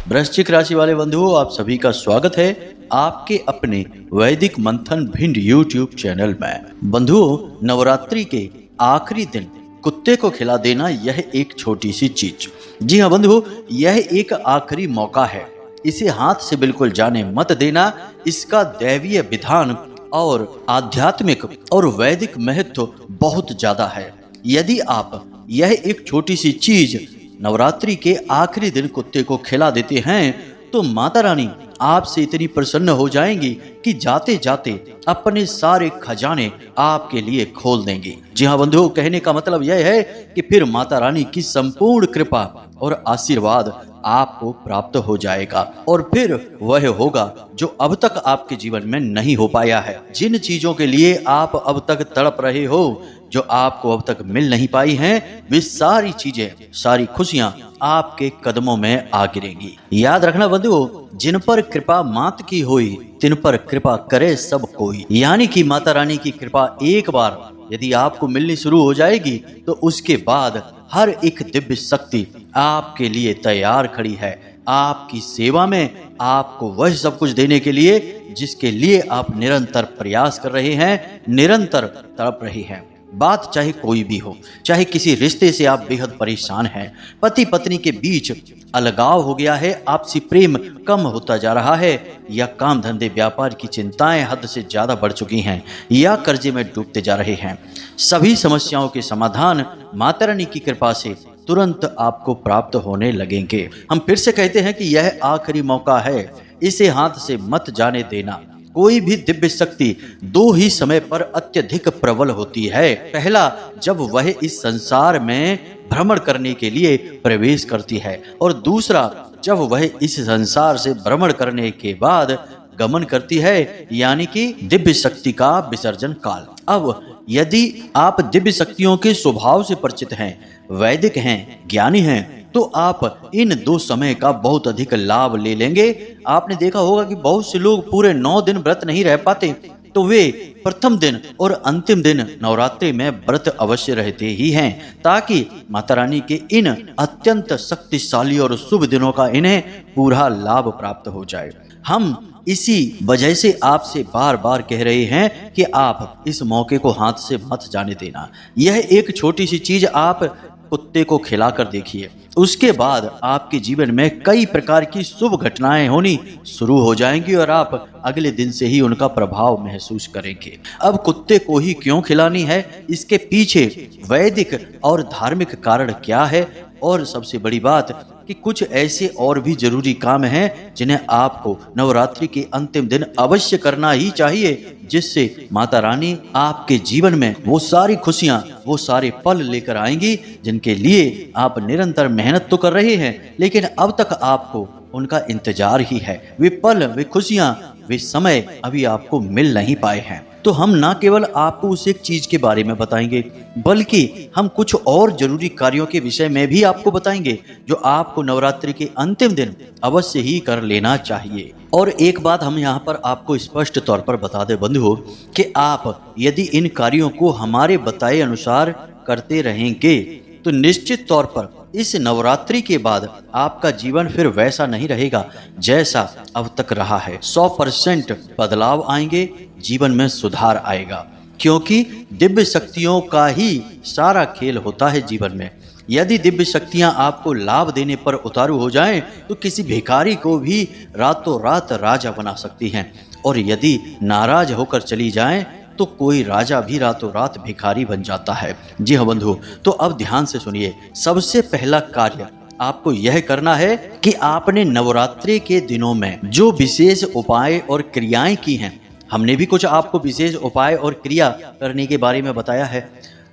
वृश्चिक राशि वाले बंधुओं, आप सभी का स्वागत है आपके अपने वैदिक मंथन भिंड यूट्यूब चैनल में। बंधुओं, नवरात्रि के आखिरी दिन कुत्ते को खिला देना यह एक छोटी सी चीज। जी हाँ बंधुओं, यह एक आखिरी मौका है। इसे हाथ से बिल्कुल जाने मत देना। इसका दैवीय विधान और आध्यात्मिक और वैदिक महत्व बहुत ज्यादा है। यदि आप यह एक छोटी सी चीज नवरात्रि के आखिरी दिन कुत्ते को खिला देते हैं तो माता रानी आपसे इतनी प्रसन्न हो जाएंगी कि जाते जाते अपने सारे खजाने आपके लिए खोल देंगी। जी हाँ बंधुओं, कहने का मतलब यह है कि फिर माता रानी की संपूर्ण कृपा और आशीर्वाद आपको प्राप्त हो जाएगा और फिर वह होगा जो अब तक आपके जीवन में नहीं हो पाया है। जिन चीजों के लिए आप अब तक तड़प रहे हो, जो आपको अब तक मिल नहीं पाई हैं, वे सारी चीजें, सारी खुशियां आपके कदमों में आ गिरेंगी। याद रखना बंधुओं, जिन पर कृपा मात की होई तिन पर कृपा करे सब कोई। यानी कि माता रानी की कृपा एक बार यदि आपको मिलनी शुरू हो जाएगी तो उसके बाद हर एक दिव्य शक्ति आपके लिए तैयार खड़ी है, आपकी सेवा में, आपको वह सब कुछ देने के लिए जिसके लिए आप निरंतर प्रयास कर रहे हैं, निरंतर तड़प रहे हैं। बात चाहे कोई भी हो, चाहे किसी रिश्ते से आप बेहद परेशान हैं, पति पत्नी के बीच अलगाव हो गया है, आपसी प्रेम कम होता जा रहा है, या काम धंधे व्यापार की चिंताएं हद से ज्यादा बढ़ चुकी हैं, या कर्जे में डूबते जा रहे हैं, सभी समस्याओं के समाधान माता रानी की कृपा से तुरंत आपको प्राप्त होने लगेंगे। हम फिर से कहते हैं कि यह आखिरी मौका है, इसे हाथ से मत जाने देना। कोई भी दिव्य शक्ति दो ही समय पर अत्यधिक प्रबल होती है। पहला, जब वह इस संसार में भ्रमण करने के लिए प्रवेश करती है, और दूसरा, जब वह इस संसार से भ्रमण करने के बाद गमन करती है, यानी कि दिव्य शक्ति का विसर्जन काल। अब यदि आप दिव्य शक्तियों के स्वभाव से परिचित हैं, वैदिक हैं, ज्ञानी हैं, तो आप इन दो समय का बहुत अधिक लाभ ले लेंगे। आपने देखा होगा कि बहुत से लोग पूरे 9 दिन व्रत नहीं रह पाते, तो वे प्रथम दिन और अंतिम दिन नवरात्रि में व्रत अवश्य रहते ही हैं, ताकि माता रानी के इन अत्यंत शक्तिशाली और शुभ दिनों का इन्हें पूरा लाभ प्राप्त हो जाए। हम इसी वजह से आपसे बार बार कह रहे हैं कि आप इस मौके को हाथ से मत जाने देना। यह एक छोटी सी चीज आप कुत्ते को खिलाकर देखिए, उसके बाद आपके जीवन में कई प्रकार की शुभ घटनाएं होनी शुरू हो जाएंगी और आप अगले दिन से ही उनका प्रभाव महसूस करेंगे। अब कुत्ते को ही क्यों खिलानी है, इसके पीछे वैदिक और धार्मिक कारण क्या है, और सबसे बड़ी बात कि कुछ ऐसे और भी जरूरी काम हैं जिन्हें आपको नवरात्रि के अंतिम दिन अवश्य करना ही चाहिए, जिससे माता रानी आपके जीवन में वो सारी खुशियां, वो सारे पल लेकर आएंगी जिनके लिए आप निरंतर मेहनत तो कर रहे हैं, लेकिन अब तक आपको उनका इंतजार ही है। वे पल, वे खुशियां, वे समय अभी आपको मिल नहीं पाए हैं। तो हम ना केवल आपको उस एक चीज के बारे में बताएंगे, बल्कि हम कुछ और जरूरी कार्यों के विषय में भी आपको बताएंगे जो आपको नवरात्रि के अंतिम दिन अवश्य ही कर लेना चाहिए। और एक बात हम यहाँ पर आपको स्पष्ट तौर पर बता दें बंधुओं, कि आप यदि इन कार्यों को हमारे बताए अनुसार करते रहेंगे तो निश्चित तौर पर इस नवरात्रि के बाद आपका जीवन फिर वैसा नहीं रहेगा जैसा अब तक रहा है। 100% बदलाव आएंगे, जीवन में सुधार आएगा, क्योंकि दिव्य शक्तियों का ही सारा खेल होता है जीवन में। यदि दिव्य शक्तियां आपको लाभ देने पर उतारू हो जाएं, तो किसी भिखारी को भी रातों रात राजा बना सकती हैं, और यदि नाराज होकर चली जाएं तो कोई राजा भी रातों रात भिखारी बन जाता है। जी हाँ बंधु, तो अब ध्यान से सुनिए। सबसे पहला कार्य आपको यह करना है कि आपने नवरात्रि के दिनों में जो विशेष उपाय और क्रियाएं की हैं, हमने भी कुछ आपको विशेष उपाय और क्रिया करने के बारे में बताया है।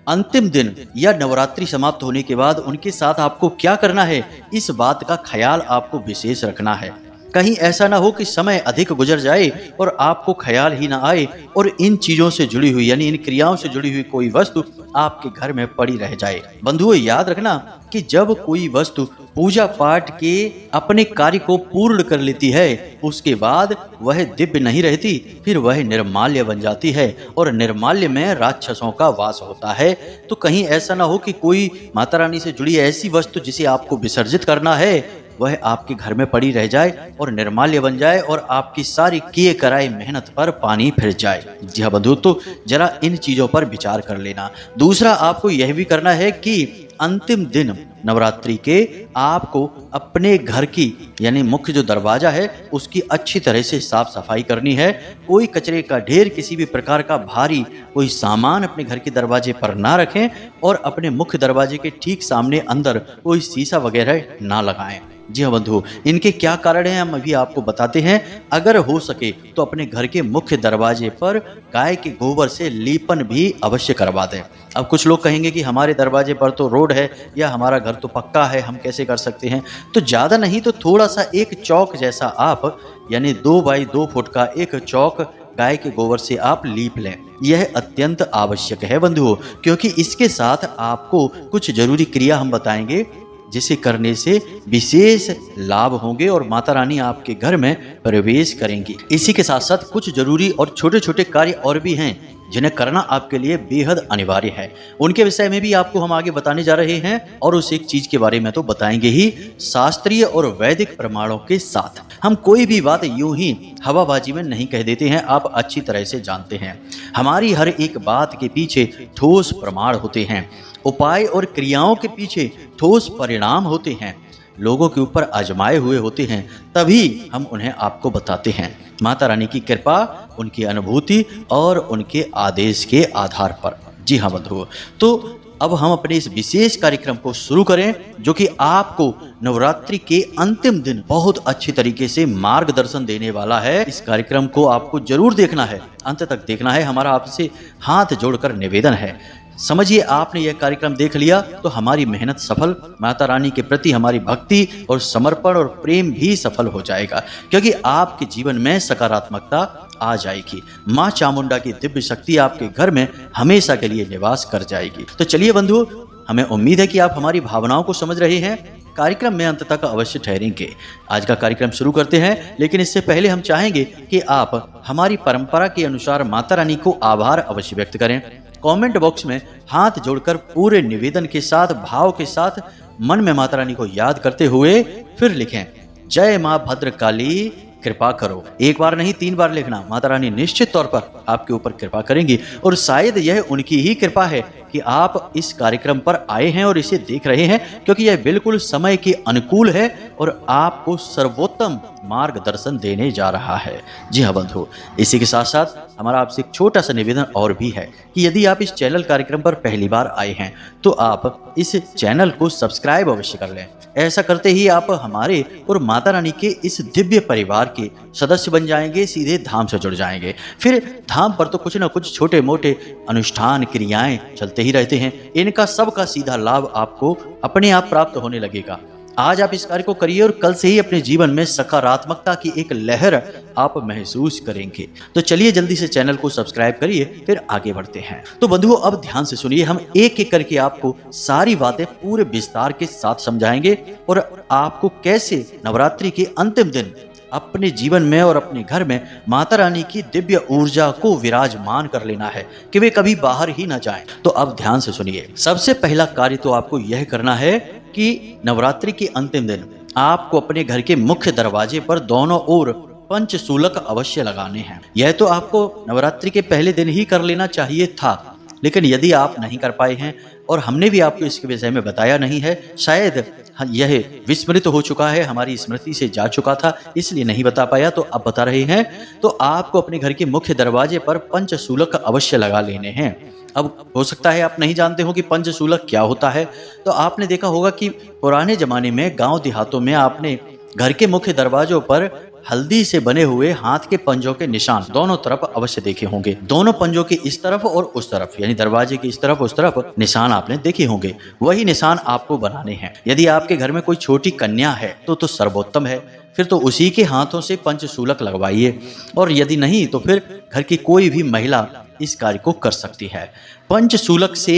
अंतिम दिन या नवरात्रि समाप्त होने के बाद उनके साथ आपको क्या करना है, इस बात का ख्याल आपको विशेष रखना है। कहीं ऐसा ना हो कि समय अधिक गुजर जाए और आपको ख्याल ही ना आए और इन चीजों से जुड़ी हुई, यानी इन क्रियाओं से जुड़ी हुई कोई वस्तु आपके घर में पड़ी रह जाए। बंधुओं, याद रखना कि जब कोई वस्तु पूजा पाठ के अपने कार्य को पूर्ण कर लेती है, उसके बाद वह दिव्य नहीं रहती, फिर वह निर्माल्य बन जाती है, और निर्माल्य में राक्षसों का वास होता है। तो कहीं ऐसा ना हो कि कोई माता रानी से जुड़ी ऐसी वस्तु जिसे आपको विसर्जित करना है, वह आपके घर में पड़ी रह जाए और निर्माल्य बन जाए और आपकी सारी किए कराई मेहनत पर पानी फिर जाए। जी हाँ बंधु, तो जरा इन चीजों पर विचार कर लेना। दूसरा, आपको यह भी करना है कि अंतिम दिन नवरात्रि के आपको अपने घर की यानी मुख्य जो दरवाजा है उसकी अच्छी तरह से साफ सफाई करनी है। कोई कचरे का ढेर, किसी भी प्रकार का भारी कोई सामान अपने घर के दरवाजे पर ना रखें और अपने मुख्य दरवाजे के ठीक सामने अंदर कोई शीशा वगैरह ना लगाएं। जी हाँ बंधु, इनके क्या कारण हैं हम अभी आपको बताते हैं। अगर हो सके तो अपने घर के मुख्य दरवाजे पर गाय के गोबर से लीपन भी अवश्य करवा दें। अब कुछ लोग कहेंगे कि हमारे दरवाजे पर तो रोड है या हमारा घर तो पक्का है, हम कैसे कर सकते हैं। तो ज़्यादा नहीं तो थोड़ा सा एक चौक जैसा आप यानी 2 बाई 2 फुट का एक चौक गाय के गोबर से आप लीप लें। यह अत्यंत आवश्यक है बंधुओं, क्योंकि इसके साथ आपको कुछ जरूरी क्रिया हम बताएंगे जिसे करने से विशेष लाभ होंगे और माता रानी आपके घर में प्रवेश करेंगी। इसी के साथ साथ कुछ जरूरी और छोटे छोटे कार्य और भी हैं जिन्हें करना आपके लिए बेहद अनिवार्य है। उनके विषय में भी आपको हम आगे बताने जा रहे हैं और उस एक चीज के बारे में तो बताएंगे ही, शास्त्रीय और वैदिक प्रमाणों के साथ। हम कोई भी बात यूं ही हवाबाजी में नहीं कह देते हैं, आप अच्छी तरह से जानते हैं। हमारी हर एक बात के पीछे ठोस प्रमाण होते हैं, उपाय और क्रियाओं के पीछे ठोस परिणाम होते हैं, लोगों के ऊपर आजमाए हुए होते हैं, तभी हम उन्हें आपको बताते हैं। माता रानी की कृपा, उनकी अनुभूति और उनके आदेश के आधार पर। जी हाँ बंधुओं, तो अब हम अपने इस विशेष कार्यक्रम को शुरू करें जो कि आपको नवरात्रि के अंतिम दिन बहुत अच्छी तरीके से मार्गदर्शन देने वाला है। इस कार्यक्रम को आपको जरूर देखना है, अंत तक देखना है। हमारा आपसे हाथ जोड़कर निवेदन है, समझिए आपने यह कार्यक्रम देख लिया तो हमारी मेहनत सफल, माता रानी के प्रति हमारी भक्ति और समर्पण और प्रेम भी सफल हो जाएगा, क्योंकि आपके जीवन में सकारात्मकता आ जाएगी। माँ चामुंडा की दिव्य शक्ति आपके घर में हमेशा के लिए निवास कर जाएगी। तो चलिए बंधुओं, हमें उम्मीद है कि आप हमारी भावनाओं को समझ रहे हैं। कार्यक्रम में अंत तक अवश्य ठहरेंगे। आज का कार्यक्रम शुरू करते हैं, लेकिन इससे पहले हम चाहेंगे कि आप हमारी परंपरा के अनुसार माता रानी को आभार अवश्य व्यक्त करें। कमेंट बॉक्स में हाथ जोड़कर पूरे निवेदन के साथ, भाव के साथ, मन में माता रानी को याद करते हुए फिर लिखें, जय मां भद्रकाली कृपा करो। एक बार नहीं 3 बार लिखना। माता रानी निश्चित तौर पर आपके ऊपर कृपा करेंगी और शायद यह उनकी ही कृपा है कि आप इस कार्यक्रम पर आए हैं और इसे देख रहे हैं, क्योंकि यह बिल्कुल समय के अनुकूल है और आपको सर्वोत्तम मार्गदर्शन देने जा रहा है। जी हाँ बंधु, इसी के साथ साथ हमारा आपसे एक छोटा सा निवेदन और भी है कि यदि आप इस चैनल कार्यक्रम पर पहली बार आए हैं तो आप इस चैनल को सब्सक्राइब अवश्य कर लें। ऐसा करते ही आप हमारे और माता रानी के इस दिव्य परिवार के सदस्य बन जाएंगे, सीधे धाम से जुड़ जाएंगे। फिर धाम पर तो कुछ न कुछ छोटे मोटे अनुष्ठान क्रियाएं चलते ही रहते हैं, इनका सबका सीधा लाभ आपको अपने आप प्राप्त होने लगेगा। आज आप इस कार्य को करिए और कल से ही अपने जीवन में सकारात्मकता की एक लहर आप महसूस करेंगे। तो चलिए जल्दी से चैनल को सब्सक्राइब करिए, फिर आगे बढ़ते हैं। तो बंधुओं, अब ध्यान से सुनिए, हम एक एक करके आपको सारी बातें पूरे विस्तार के साथ समझाएंगे और आपको कैसे नवरात्रि के अंतिम दिन अपने जीवन में और अपने घर में माता रानी की दिव्य ऊर्जा को विराजमान कर लेना है कि वे कभी बाहर ही ना जाएं। तो अब ध्यान से सुनिए। सबसे पहला कार्य तो आपको यह करना है कि नवरात्रि के अंतिम दिन आपको अपने घर के मुख्य दरवाजे पर दोनों ओर पंचशूलक अवश्य लगाने हैं। यह तो आपको नवरात्रि के पहले दिन ही कर लेना चाहिए था, लेकिन यदि आप नहीं कर पाए हैं और हमने भी आपको इसके विषय में बताया नहीं है, शायद यह विस्मृत हो चुका है, हमारी स्मृति से जा चुका था, इसलिए नहीं बता पाया, तो अब बता रहे हैं। तो आपको अपने घर के मुख्य दरवाजे पर पंचशूलक अवश्य लगा लेने हैं। अब हो सकता है आप नहीं जानते हो कि पंचशूलक क्या होता है। तो आपने देखा होगा कि पुराने जमाने में गांव देहातों में आपने घर के मुख्य दरवाजों पर हल्दी से बने हुए हाथ के पंजों के निशान दोनों तरफ अवश्य देखे होंगे। दोनों पंजों के इस तरफ और उस तरफ, यानी दरवाजे के इस तरफ उस तरफ निशान आपने देखे होंगे। वही निशान आपको बनाने हैं। यदि आपके घर में कोई छोटी कन्या है तो सर्वोत्तम है, फिर तो उसी के हाथों से पंचशूलक लगवाइए, और यदि नहीं तो फिर घर की कोई भी महिला इस कार्य को कर सकती है। पंचशूलक से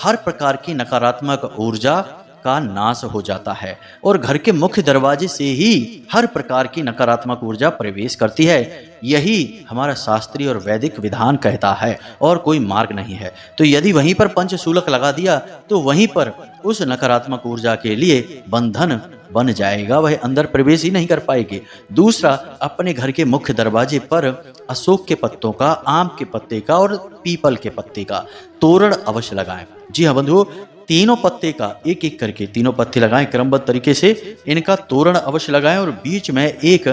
हर प्रकार की नकारात्मक ऊर्जा, का नाश हो जाता है और घर के मुख्य दरवाजे से ही हर प्रकार की नकारात्मक ऊर्जा प्रवेश करती है। यही हमारा शास्त्रीय और वैदिक विधान कहता है और कोई मार्ग नहीं है। तो यदि वहीं पर पंचशूलक लगा दिया तो वहीं पर उस नकारात्मक ऊर्जा के लिए बंधन बन जाएगा, वह अंदर प्रवेश ही नहीं कर पाएगी। दूसरा, अपने घर के मुख्य दरवाजे पर अशोक के पत्तों का, आम के पत्ते का और पीपल के पत्ते का तोरण अवश्य लगाएं। जी हाँ बंधुओं, तीनों पत्ते का एक एक करके तीनों पत्ते लगाएं क्रमबद्ध तरीके से, इनका तोरण अवश्य लगाएं और बीच में एक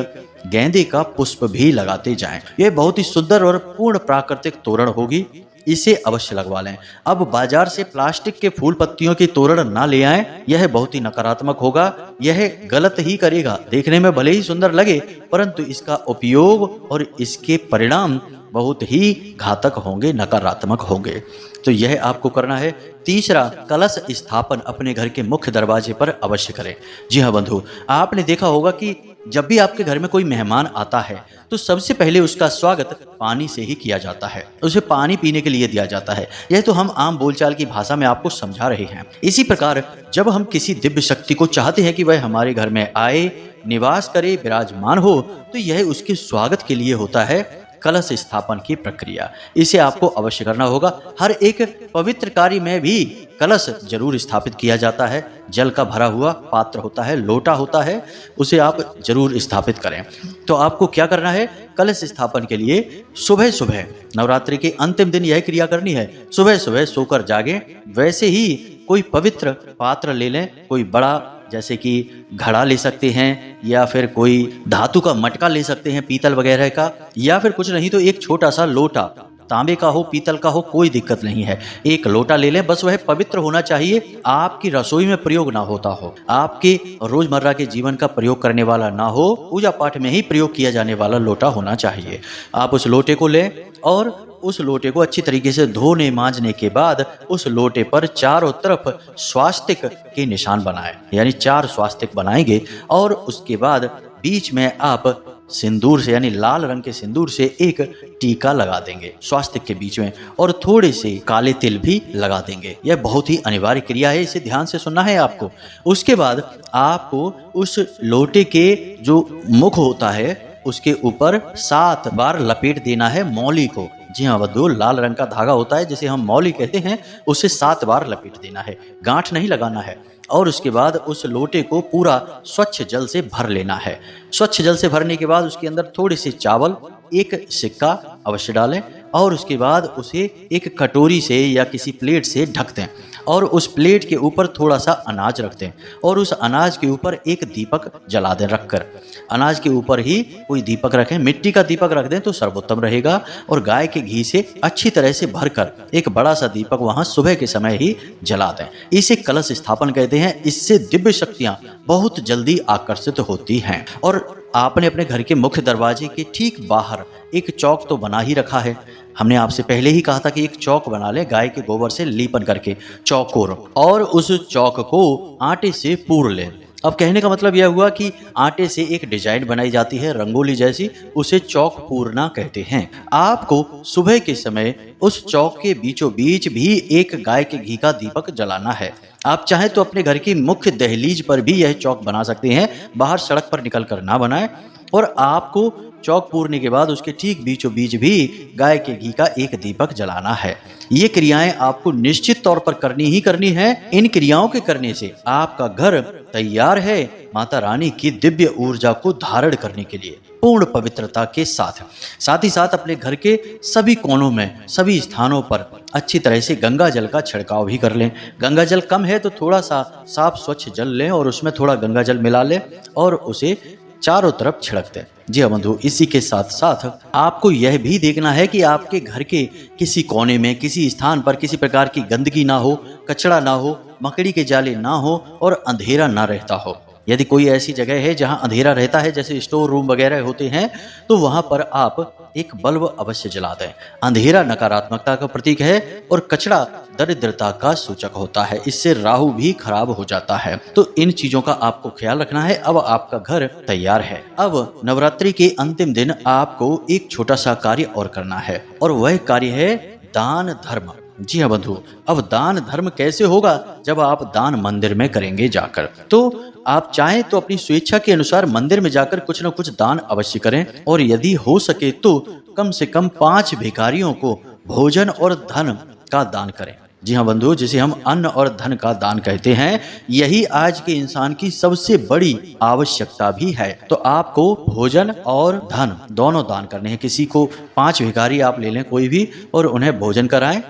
गेंदे का पुष्प भी लगाते जाएं। यह बहुत ही सुंदर और पूर्ण प्राकृतिक तोरण होगी, इसे अवश्य लगवा लें। अब बाजार से प्लास्टिक के फूल पत्तियों की तोरण ना ले आएं, यह बहुत ही नकारात्मक होगा, यह गलत ही करेगा। देखने में भले ही सुंदर लगे परंतु इसका उपयोग और इसके परिणाम बहुत ही घातक होंगे, नकारात्मक होंगे। तो यह आपको करना है। तीसरा, कलश स्थापन अपने घर के मुख्य दरवाजे पर अवश्य करें। जी हाँ बंधु, आपने देखा होगा कि जब भी आपके घर में कोई मेहमान आता है तो सबसे पहले उसका स्वागत पानी से ही किया जाता है, उसे पानी पीने के लिए दिया जाता है। यह तो हम आम बोलचाल की भाषा में आपको समझा रहे हैं। इसी प्रकार जब हम किसी दिव्य शक्ति को चाहते हैं कि वह हमारे घर में आए, निवास करे, विराजमान हो, तो यह उसके स्वागत के लिए होता है कलश स्थापन की प्रक्रिया। इसे आपको अवश्य करना होगा। हर एक पवित्र कार्य में भी कलश जरूर स्थापित किया जाता है। जल का भरा हुआ पात्र होता है, लोटा होता है, उसे आप जरूर स्थापित करें। तो आपको क्या करना है, कलश स्थापन के लिए सुबह सुबह, नवरात्रि के अंतिम दिन यह क्रिया करनी है। सुबह सुबह सोकर जागें, वैसे ही कोई पवित्र पात्र ले लें, कोई बड़ा, जैसे कि घड़ा ले सकते हैं या फिर कोई धातु का मटका ले सकते हैं, पीतल वगैरह का, या फिर कुछ नहीं तो एक छोटा सा लोटा, तांबे का हो, पीतल का हो, कोई दिक्कत नहीं है। एक लोटा ले लें, बस वह पवित्र होना चाहिए, आपकी रसोई में प्रयोग ना होता हो, आपके रोजमर्रा के जीवन का प्रयोग करने वाला ना हो, पूजा पाठ में ही प्रयोग किया जाने वाला लोटा होना चाहिए। आप उस लोटे को लें और उस लोटे को अच्छी तरीके से धोने मांजने के बाद उस लोटे पर चारों तरफ स्वास्तिक के निशान बनाएं, यानी 4 स्वास्तिक बनाएंगे और उसके बाद बीच में आप सिंदूर से, यानी लाल रंग के सिंदूर से एक टीका लगा देंगे स्वास्तिक के बीच में और थोड़े से काले तिल भी लगा देंगे। यह बहुत ही अनिवार्य क्रिया है, इसे ध्यान से सुनना है आपको। उसके बाद आपको उस लोटे के जो मुख होता है उसके ऊपर 7 बार लपेट देना है मौली को। जी हाँ बंधुओं, लाल रंग का धागा होता है जिसे हम मौली कहते हैं, उसे 7 बार लपेट देना है, गांठ नहीं लगाना है। और उसके बाद उस लोटे को पूरा स्वच्छ जल से भर लेना है। स्वच्छ जल से भरने के बाद उसके अंदर थोड़े से चावल, एक सिक्का अवश्य डालें और उसके बाद उसे एक कटोरी से या किसी प्लेट से ढक दें और उस प्लेट के ऊपर थोड़ा सा अनाज रख दें और उस अनाज के ऊपर एक दीपक जला दें। रखकर अनाज के ऊपर ही कोई दीपक रखें, मिट्टी का दीपक रख दें तो सर्वोत्तम रहेगा और गाय के घी से अच्छी तरह से भरकर एक बड़ा सा दीपक वहां सुबह के समय ही जला दें। इसे कलश स्थापन कहते हैं। इससे दिव्य शक्तियां बहुत जल्दी आकर्षित होती हैं। और आपने अपने घर के मुख्य दरवाजे के ठीक बाहर एक चौक तो बना ही रखा है। हमने आपसे पहले ही कहा था कि एक चौक बना ले, गाय के गोबर से लीपन करके चौकोर, और उस चौक को आटे से पूर ले। अब कहने का मतलब यह हुआ कि आटे से एक डिजाइन बनाई जाती है रंगोली जैसी, उसे चौक पूरना कहते हैं। आपको सुबह के समय उस चौक के बीचों बीच भी एक गाय के घी का दीपक जलाना है। आप चाहें तो अपने घर की मुख्य दहलीज पर भी यह चौक बना सकते हैं, बाहर सड़क पर निकल कर ना बनाएं। और आपको चौक पूरने के बाद उसके ठीक बीचों बीच भी गाय के घी का एक दीपक जलाना है। ये क्रियाएं आपको निश्चित तौर पर करनी ही करनी है। इन क्रियाओं के करने से आपका घर तैयार है माता रानी की दिव्य ऊर्जा को धारण करने के लिए पूर्ण पवित्रता के साथ। साथ ही साथ अपने घर के सभी कोनों में, सभी स्थानों पर अच्छी तरह से गंगा जल का छिड़काव भी कर लें। गंगा जल कम है तो थोड़ा सा साफ स्वच्छ जल लें और उसमें थोड़ा गंगा जल मिला लें और उसे चारों तरफ छिड़क दें। जी हाँ बंधु, इसी के साथ साथ आपको यह भी देखना है कि आपके घर के किसी कोने में, किसी स्थान पर किसी प्रकार की गंदगी ना हो, कचरा ना हो, मकड़ी के जाले ना हो और अंधेरा ना रहता हो। यदि कोई ऐसी जगह है जहां अंधेरा रहता है, जैसे स्टोर रूम वगैरह होते हैं, तो वहां पर आप एक बल्ब अवश्य जला दें। अंधेरा नकारात्मकता का प्रतीक है और कचरा दरिद्रता का सूचक होता है, इससे राहु भी खराब हो जाता है। तो इन चीजों का आपको ख्याल रखना है। अब आपका घर तैयार है। अब नवरात्रि के अंतिम दिन आपको एक छोटा सा कार्य और करना है और वह कार्य है दान धर्म। जी हाँ बंधु, अब दान धर्म कैसे होगा? जब आप दान मंदिर में करेंगे जाकर। तो आप चाहें तो अपनी स्वेच्छा के अनुसार मंदिर में जाकर कुछ न कुछ दान अवश्य करें, और यदि हो सके तो कम से कम 5 भिखारियों को भोजन और धन का दान करें। जी हाँ बंधु, जिसे हम अन्न और धन का दान कहते हैं, यही आज के इंसान की सबसे बड़ी आवश्यकता भी है। तो आपको भोजन और धन दोनों दान करने हैं। किसी को 5 भिखारी आप ले लें कोई भी, और उन्हें भोजन कराएं,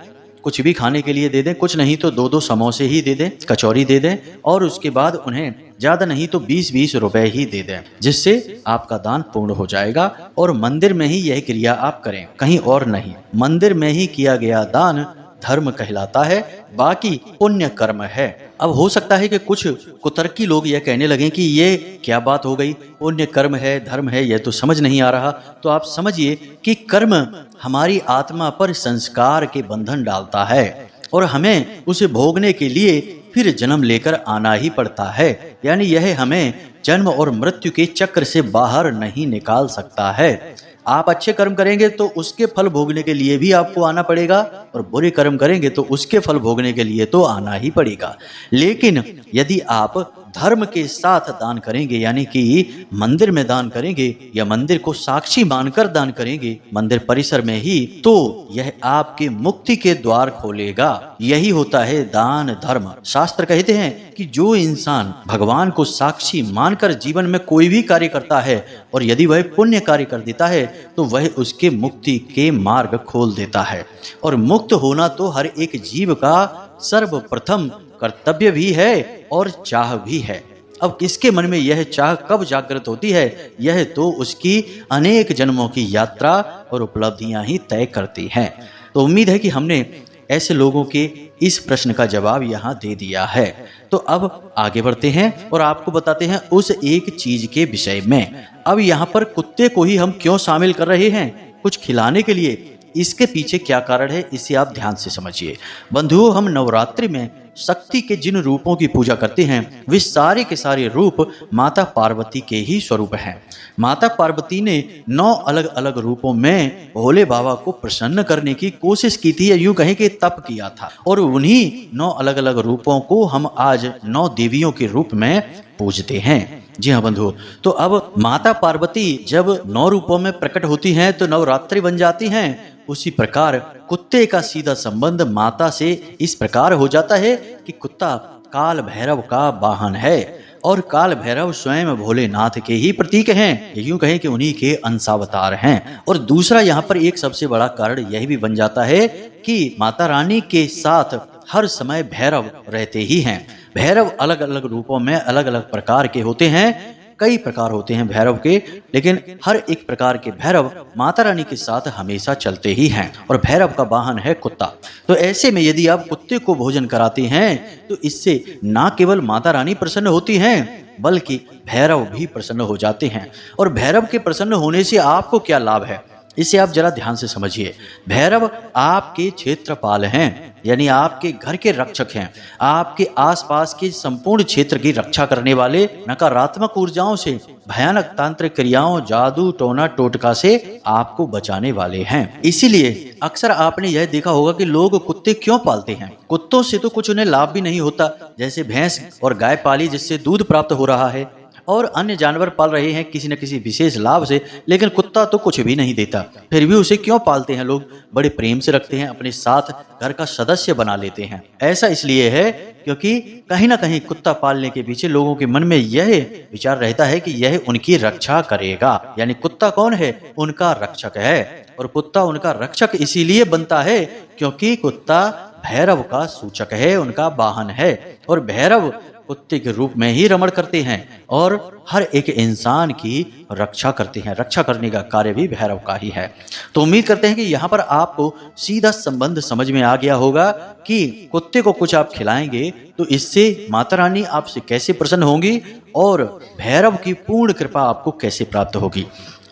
कुछ भी खाने के लिए दे दें, कुछ नहीं तो 2-2 समोसे ही दे दें, कचौरी दे दें, और उसके बाद उन्हें ज़्यादा नहीं तो 20-20 रुपए ही दे दें, जिससे आपका दान पूर्ण हो जाएगा। और मंदिर में ही यह क्रिया आप करें, कहीं और नहीं। मंदिर में ही किया गया दान धर्म कहलाता है, बाकी पुण्य कर्म है। अब हो सकता है कि कुछ कुतर्की लोग यह कहने लगें कि ये क्या बात हो गई, पुण्य कर्म है धर्म है, यह तो समझ नहीं आ रहा। तो आप समझिए कि कर्म हमारी आत्मा पर संस्कार के बंधन डालता है, और हमें उसे भोगने के लिए फिर जन्म लेकर आना ही पड़ता है। यानी यह हमें जन्म और मृत्यु के चक्र से बाहर नहीं निकाल सकता है। आप अच्छे कर्म करेंगे तो उसके फल भोगने के लिए भी आपको आना पड़ेगा, और बुरे कर्म करेंगे तो उसके फल भोगने के लिए तो आना ही पड़ेगा। लेकिन यदि आप धर्म के साथ दान करेंगे, यानी कि मंदिर में दान करेंगे या मंदिर को साक्षी मानकर दान करेंगे मंदिर परिसर में ही, तो यह आपके मुक्ति के द्वार खोलेगा। यही होता है दान धर्म। शास्त्र कहते हैं कि जो इंसान भगवान को साक्षी मानकर जीवन में कोई भी कार्य करता है, और यदि वह पुण्य कार्य कर देता है, तो वह उसके मुक्ति के मार्ग खोल देता है। और मुक्त होना तो हर एक जीव का सर्वप्रथम कर्तव्य भी है और चाह भी है। अब किसके मन में यह चाह कब जागृत होती है, यह तो उसकी अनेक जन्मों की यात्रा और उपलब्धियां ही तय करती हैं। तो उम्मीद है कि हमने ऐसे लोगों के इस प्रश्न का जवाब यहाँ दे दिया है। तो अब आगे बढ़ते हैं और आपको बताते हैं उस एक चीज के विषय में। अब यहाँ पर कुत्ते को ही हम क्यों शामिल कर रहे हैं? कुछ खिलाने के लिए। इसके पीछे क्या कारण है, इसे आप ध्यान से समझिए। बंधुओं, हम नवरात्रि में शक्ति के जिन रूपों की पूजा करते हैं, वे सारे के सारे रूप माता पार्वती के ही स्वरूप हैं। माता पार्वती ने 9 अलग अलग रूपों में भोले बाबा को प्रसन्न करने की कोशिश की थी, या यूं कहें कि तप किया था। और उन्हीं 9 अलग अलग रूपों को हम आज 9 देवियों के रूप में पूजते हैं। जी हाँ बंधु, तो अब माता पार्वती जब 9 रूपों में प्रकट होती हैं तो नवरात्रि बन जाती हैं। उसी प्रकार कुत्ते का सीधा संबंध माता से इस प्रकार हो जाता है कि कुत्ता काल भैरव का वाहन है, और काल भैरव स्वयं भोलेनाथ के ही प्रतीक हैं, यूं कहें कि उन्हीं के अंशावतार हैं। और दूसरा यहाँ पर एक सबसे बड़ा कारण यह भी बन जाता है कि माता रानी के साथ हर समय भैरव रहते ही हैं। भैरव अलग अलग रूपों में अलग अलग प्रकार के होते हैं, कई प्रकार होते हैं भैरव के, लेकिन हर एक प्रकार के भैरव माता रानी के साथ हमेशा चलते ही हैं, और भैरव का वाहन है कुत्ता। तो ऐसे में यदि आप कुत्ते को भोजन कराते हैं तो इससे ना केवल माता रानी प्रसन्न होती हैं, बल्कि भैरव भी प्रसन्न हो जाते हैं। और भैरव के प्रसन्न होने से आपको क्या लाभ है, इसे आप जरा ध्यान से समझिए। भैरव आपके क्षेत्रपाल हैं, यानी आपके घर के रक्षक हैं। आपके आसपास के संपूर्ण क्षेत्र की रक्षा करने वाले, नकारात्मक ऊर्जाओं से, भयानक तांत्रिक क्रियाओं, जादू टोना टोटका से आपको बचाने वाले हैं। इसीलिए अक्सर आपने यह देखा होगा कि लोग कुत्ते क्यों पालते हैं। कुत्तों से तो कुछ उन्हें लाभ भी नहीं होता, जैसे भैंस और गाय पाली जिससे दूध प्राप्त हो रहा है, और अन्य जानवर पाल रहे हैं किसी न किसी विशेष लाभ से, लेकिन कुत्ता तो कुछ भी नहीं देता। फिर भी उसे क्यों पालते हैं लोग? बड़े प्रेम से रखते हैं, अपने साथ घर का सदस्य बना लेते हैं। ऐसा इसलिए है क्योंकि कहीं ना कहीं कुत्ता पालने के पीछे लोगों के मन में यह विचार रहता है कि यह उनकी रक्षा करेगा। यानी कुत्ता कौन है? उनका रक्षक है। और कुत्ता उनका रक्षक इसीलिए बनता है क्योंकि कुत्ता भैरव का सूचक है, उनका वाहन है। और भैरव कुत्ते के रूप में ही रमण करते हैं और हर एक इंसान की रक्षा करते हैं। रक्षा करने का कार्य भी भैरव का ही है। तो उम्मीद करते हैं कि यहाँ पर आपको सीधा संबंध समझ में आ गया होगा कि कुत्ते को कुछ आप खिलाएंगे तो इससे माता रानी आपसे कैसे प्रसन्न होंगी और भैरव की पूर्ण कृपा आपको कैसे प्राप्त होगी।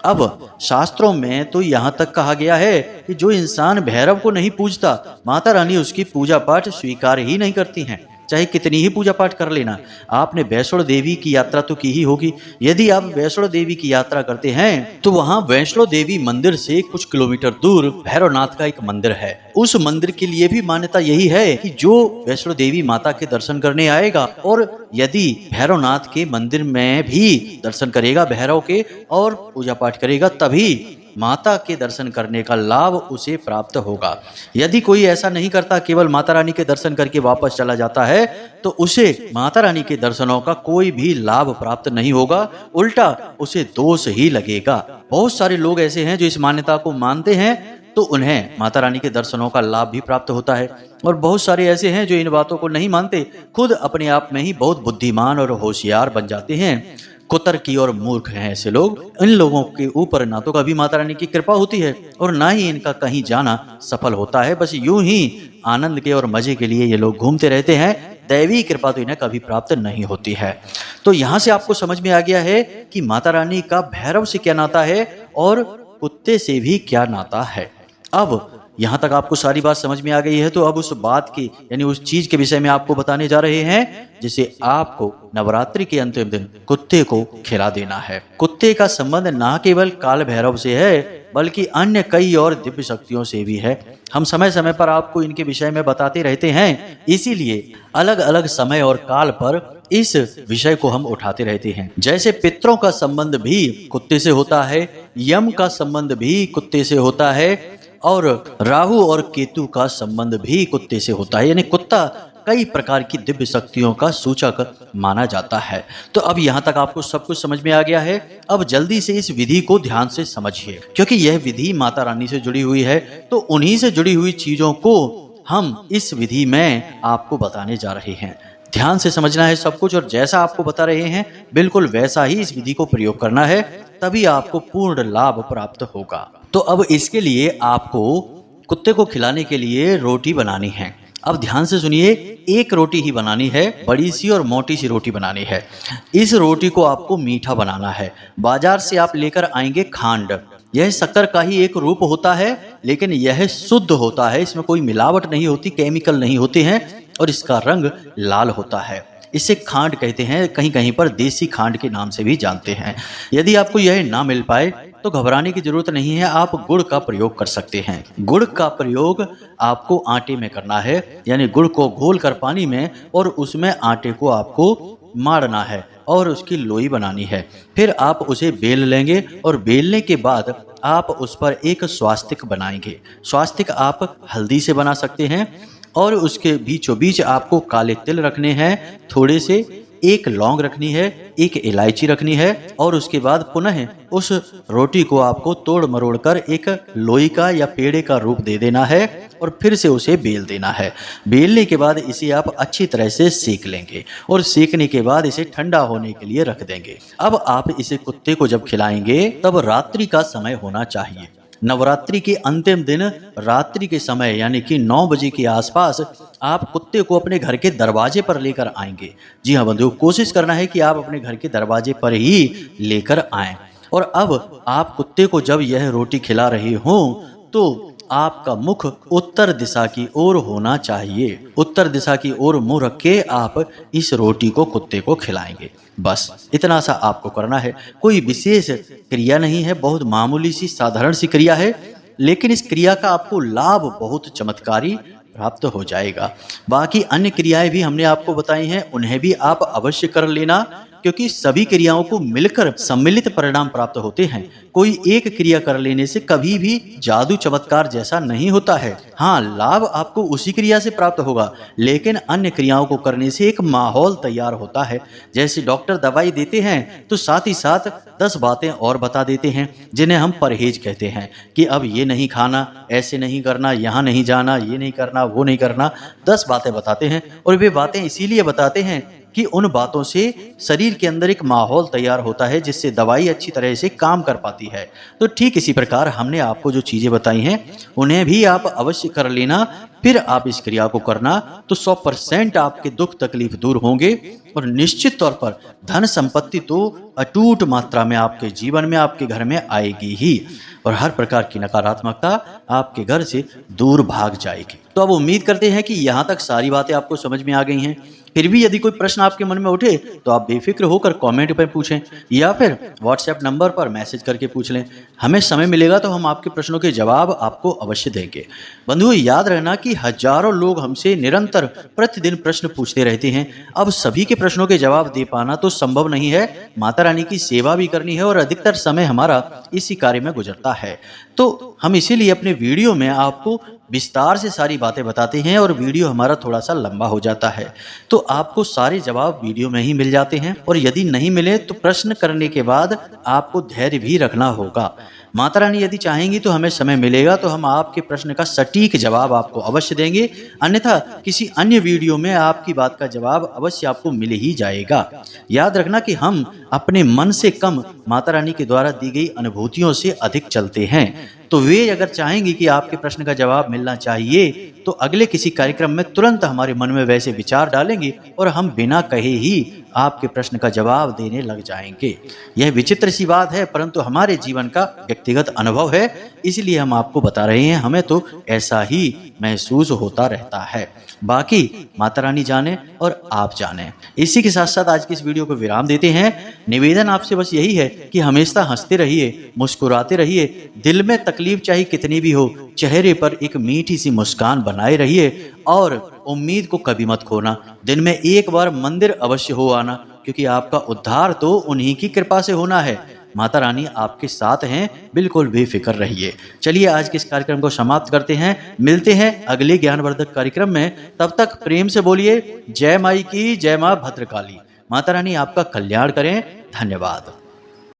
अब शास्त्रों में तो यहाँ तक कहा गया है कि जो इंसान भैरव को नहीं पूजता, माता रानी उसकी पूजा पाठ स्वीकार ही नहीं करती हैं। चाहे कितनी ही पूजा पाठ कर लेना, आपने वैष्णो देवी की यात्रा तो की ही होगी। यदि आप वैष्णो देवी की यात्रा करते हैं तो वहाँ वैष्णो देवी मंदिर से कुछ किलोमीटर दूर भैरवनाथ का एक मंदिर है। उस मंदिर के लिए भी मान्यता यही है कि जो वैष्णो देवी माता के दर्शन करने आएगा और यदि भैरवनाथ के मंदिर में भी दर्शन करेगा भैरव के और पूजा पाठ करेगा, तभी माता के दर्शन करने का लाभ उसे प्राप्त होगा। यदि कोई ऐसा नहीं करता, केवल माता रानी के दर्शन करके वापस चला जाता है, तो उसे माता रानी के दर्शनों का कोई भी लाभ प्राप्त नहीं होगा, उल्टा उसे दोष ही लगेगा। बहुत सारे लोग ऐसे हैं जो इस मान्यता को मानते हैं तो उन्हें माता रानी के दर्शनों का लाभ भी प्राप्त होता है, और बहुत सारे ऐसे हैं जो इन बातों को नहीं मानते, खुद अपने आप में ही बहुत बुद्धिमान और होशियार बन जाते हैं। कुतर्की और मूर्ख हैं ऐसे लोग। इन लोगों के ऊपर ना तो कभी माता रानी की कृपा होती है और ना ही इनका कहीं जाना सफल होता है। बस यूं ही आनंद के और मजे के लिए ये लोग घूमते रहते हैं, दैवी कृपा तो इन्हें कभी प्राप्त नहीं होती है। तो यहाँ से आपको समझ में आ गया है कि माता रानी का भैरव से क्या नाता है और कुत्ते से भी क्या नाता है। अब यहाँ तक आपको सारी बात समझ में आ गई है, तो अब उस बात की यानी उस चीज के विषय में आपको बताने जा रहे हैं जिसे आपको नवरात्रि के अंतिम दिन कुत्ते को खिला देना है। कुत्ते का संबंध ना केवल काल भैरव से है बल्कि अन्य कई और दिव्य शक्तियों से भी है। हम समय समय पर आपको इनके विषय में बताते रहते हैं, इसीलिए अलग अलग समय और काल पर इस विषय को हम उठाते रहते हैं। जैसे पितरों का संबंध भी कुत्ते से होता है, यम का संबंध भी कुत्ते से होता है और राहु और केतु का संबंध भी कुत्ते से होता है। यानी कुत्ता कई प्रकार की दिव्य शक्तियों का सूचक माना जाता है। तो अब यहाँ तक आपको सब कुछ समझ में आ गया है। अब जल्दी से इस विधि को ध्यान से समझिए, क्योंकि यह विधि माता रानी से जुड़ी हुई है, तो उन्हीं से जुड़ी हुई चीजों को हम इस विधि में आपको बताने जा रहे हैं। ध्यान से समझना है सब कुछ, और जैसा आपको बता रहे हैं बिल्कुल वैसा ही इस विधि को प्रयोग करना है, तभी आपको पूर्ण लाभ प्राप्त होगा। तो अब इसके लिए आपको कुत्ते को खिलाने के लिए रोटी बनानी है। अब ध्यान से सुनिए, एक रोटी ही बनानी है, बड़ी सी और मोटी सी रोटी बनानी है। इस रोटी को आपको मीठा बनाना है। बाजार से आप लेकर आएंगे खांड। यह शक्कर का ही एक रूप होता है, लेकिन यह शुद्ध होता है, इसमें कोई मिलावट नहीं होती, केमिकल नहीं होते हैं, और इसका रंग लाल होता है। इसे खांड कहते हैं, कहीं कहीं पर देसी खांड के नाम से भी जानते हैं। यदि आपको यह ना मिल पाए तो घबराने की जरूरत नहीं है, आप गुड़ का प्रयोग कर सकते हैं। गुड़ का प्रयोग आपको आटे में करना है, यानी गुड़ को घोलकर पानी में और उसमें आटे को आपको मारना है और उसकी लोई बनानी है। फिर आप उसे बेल लेंगे और बेलने के बाद आप उस पर एक स्वास्तिक बनाएंगे। स्वास्तिक आप हल्दी से बना सकते हैं और उसके बीचों बीच आपको काले तिल रखने हैं थोड़े से, एक लौंग रखनी है, एक इलायची रखनी है, और उसके बाद पुनः उस रोटी को आपको तोड़ मरोड़ कर एक लोई का या पेड़े का रूप दे देना है और फिर से उसे बेल देना है। बेलने के बाद इसे आप अच्छी तरह से सेक लेंगे और सेकने के बाद इसे ठंडा होने के लिए रख देंगे। अब आप इसे कुत्ते को जब खिलाएंगे तब रात्रि का समय होना चाहिए। नवरात्रि के अंतिम दिन रात्रि के समय यानी कि 9 बजे के आसपास आप कुत्ते को अपने घर के दरवाजे पर लेकर आएंगे। जी हाँ बंधुओं, कोशिश करना है कि आप अपने घर के दरवाजे पर ही लेकर आएं। और अब आप कुत्ते को जब यह रोटी खिला रहे हों तो आपका मुख उत्तर दिशा की ओर होना चाहिए। उत्तर दिशा की ओर मुंह रख के आप इस रोटी को कुत्ते को खिलाएंगे। बस इतना सा आपको करना है, कोई विशेष क्रिया नहीं है, बहुत मामूली सी साधारण सी क्रिया है, लेकिन इस क्रिया का आपको लाभ बहुत चमत्कारी प्राप्त हो जाएगा। बाकी अन्य क्रियाएं भी हमने आपको बताई हैं, उन्हें भी आप अवश्य कर लेना, क्योंकि सभी क्रियाओं को मिलकर सम्मिलित परिणाम प्राप्त होते हैं। कोई एक क्रिया कर लेने से कभी भी जादू चमत्कार जैसा नहीं होता है। हाँ, लाभ आपको उसी क्रिया से प्राप्त होगा, लेकिन अन्य क्रियाओं को करने से एक माहौल तैयार होता है। जैसे डॉक्टर दवाई देते हैं तो साथ ही साथ 10 बातें और बता देते हैं जिन्हें हम परहेज कहते हैं, कि अब ये नहीं खाना, ऐसे नहीं करना, यहाँ नहीं जाना, ये नहीं करना, वो नहीं करना। 10 बातें बताते हैं, और वे बातें इसीलिए बताते हैं कि उन बातों से शरीर के अंदर एक माहौल तैयार होता है जिससे दवाई अच्छी तरह से काम कर पाती है। तो ठीक इसी प्रकार हमने आपको जो चीज़ें बताई हैं उन्हें भी आप अवश्य कर लेना, फिर आप इस क्रिया को करना तो 100% आपके दुख तकलीफ दूर होंगे और निश्चित तौर पर धन संपत्ति तो अटूट मात्रा में आपके जीवन में, आपके घर में आएगी ही और हर प्रकार की नकारात्मकता आपके घर से दूर भाग जाएगी। तो अब उम्मीद करते हैं कि यहाँ तक सारी बातें आपको समझ में आ गई हैं। फिर भी यदि कोई प्रश्न आपके मन में उठे तो आप बेफिक्र होकर कमेंट पर पूछें या फिर व्हाट्सएप नंबर पर मैसेज करके पूछ लें। हमें समय मिलेगा तो हम आपके प्रश्नों के जवाब आपको अवश्य देंगे। बंधुओं, याद रखना कि हजारों लोग हमसे निरंतर प्रतिदिन प्रश्न पूछते रहते हैं। अब सभी के प्रश्नों के जवाब दे पाना तो संभव नहीं है। माता रानी की सेवा भी करनी है और अधिकतर समय हमारा इसी कार्य में गुजरता है। तो हम इसीलिए अपने वीडियो में आपको विस्तार से सारी बातें बताते हैं और वीडियो हमारा थोड़ा सा लंबा हो जाता है, तो आपको सारे जवाब वीडियो में ही मिल जाते हैं। और यदि नहीं मिले तो प्रश्न करने के बाद आपको धैर्य भी रखना होगा। माता रानी यदि चाहेंगी तो हमें समय मिलेगा तो हम आपके प्रश्न का सटीक जवाब आपको अवश्य देंगे, अन्यथा किसी अन्य वीडियो में आपकी बात का जवाब अवश्य आपको मिल ही जाएगा। याद रखना कि हम अपने मन से कम माता रानी के द्वारा दी गई अनुभूतियों से अधिक चलते हैं। तो वे अगर चाहेंगी कि आपके प्रश्न का जवाब मिलना चाहिए तो अगले किसी कार्यक्रम में तुरंत हमारे मन में वैसे विचार डालेंगे और हम बिना कहे ही आपके प्रश्न का जवाब देने लग जाएंगे। यह विचित्र सी बात है, परंतु हमारे जीवन का व्यक्तिगत अनुभव है, इसलिए हम आपको बता रहे हैं। हमें तो ऐसा ही महसूस होता रहता है। बाकी माता रानी जाने और आप जाने। इसी के साथ साथ आज की इस वीडियो को विराम देते हैं। निवेदन आपसे बस यही है कि हमेशा हंसते रहिए, मुस्कुराते रहिए। दिल में तकलीफ चाहे कितनी भी हो, चेहरे पर एक मीठी सी मुस्कान बनाए रहिए और उम्मीद को कभी मत खोना। दिन में एक बार मंदिर अवश्य हो आना, क्योंकि आपका उद्धार तो उन्हीं की कृपा से होना है। माता रानी आपके साथ हैं, बिल्कुल बेफिक्र रहिए। चलिए आज के इस कार्यक्रम को समाप्त करते हैं। मिलते हैं अगले ज्ञानवर्धक कार्यक्रम में। तब तक प्रेम से बोलिए जय माई की, जय मां भद्रकाली। माता रानी आपका कल्याण करें। धन्यवाद।